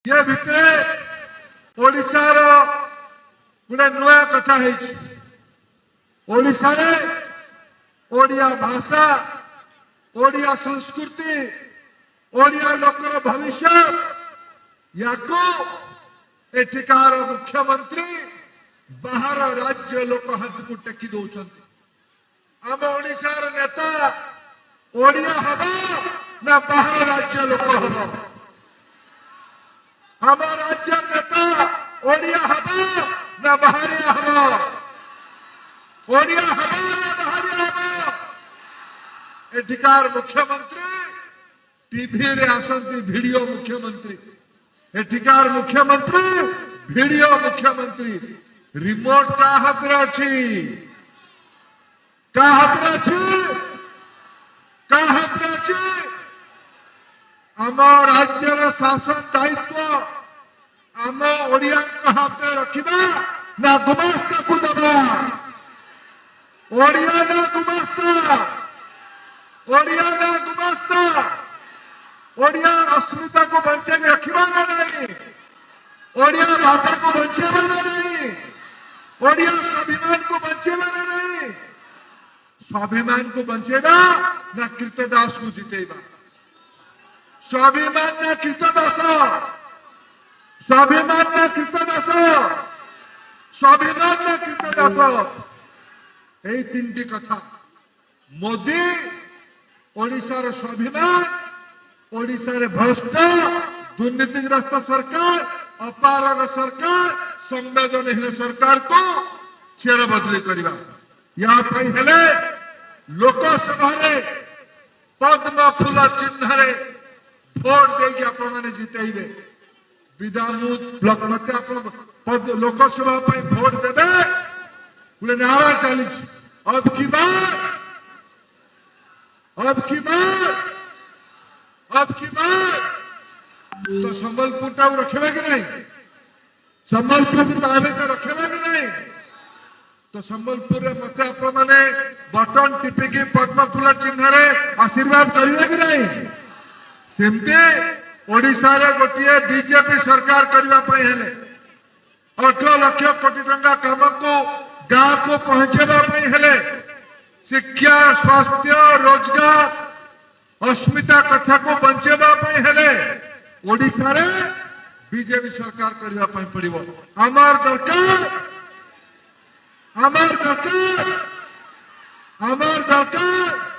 ये भितरे ओडिशार गोटे नुआ कथा है। ओडिशा रे ओडिया भाषा, ओडिया संस्कृति, ओडिया लोकर भविष्य याको एठिकार मुख्यमंत्री बाहर राज्य लोक हाथ को टेकी दौरान। आम ओडिशार नेता ओडिया हम ना बाहर राज्य लोक हम? हम राज्य नेता ओडिया हम ना बाहरिया हम? ओडिया हम ना बाहरिया हम? एठिकार मुख्यमंत्री टीवी रे आसंती वीडियो मुख्यमंत्री, एठिकार मुख्यमंत्री वीडियो मुख्यमंत्री। रिमोट का हाथ रे अछि? का हाथ रे अछि? का हाथ रे अछि? आम राज्यर शासन दायित्व आम ओडिया हाथ में रखा ना गुमास्ता को दबा? ओडिया ना गुमास्ता, ओडिया ना गुमास्ता। ओडिया अस्मिता को बचे रखा ना नहीं? ओडिया भाषा को बचेबा ना नहीं? ओडिया स्वाभिमान को बचेबा ना नहीं? स्वाभिमान को बचेगा ना कृतदास को जितेगा? स्वाभिमान ना कृतदास, स्वाभिमान ना कृतदास, स्वाभिमान ना कृतदास। यही तीन कथा। मोदी ओडिशार स्वाभिमान, ओडिशार भ्रष्ट दुर्नीतिग्रस्त सरकार, अपारग सरकार, संवेदनहीन सरकार को चेर बदली करवा। या हेले लोकसभा पद्म फूल चिन्ह भोट देगी आपण मैंने जितेबे। विधानू ब्लॉक मत लोकसभा भोट देवे गोटे नारा चली। अब की बार, अब की बार, अब की बार तो संबलपुर टाऊ रखे कि नहीं? संबलपुर तो रखे कि नहीं? तो संबलपुर मत आपण मैंने बटन टिपिकी पद्म फूल चिन्ह आशीर्वाद करेंगे कि नहीं? सेमती ओडिशा रे गोटे बीजेपी सरकार करने हेले 18 लाख कोटी टंका काम को गांव को पहुंचाई हेले शिक्षा, स्वास्थ्य, रोजगार, अस्मिता कथा को बचाई हेले ओडिशा रे बीजेपी सरकार करने पड़ो। आमार दरकार, आमार दरकार, आमार दरकार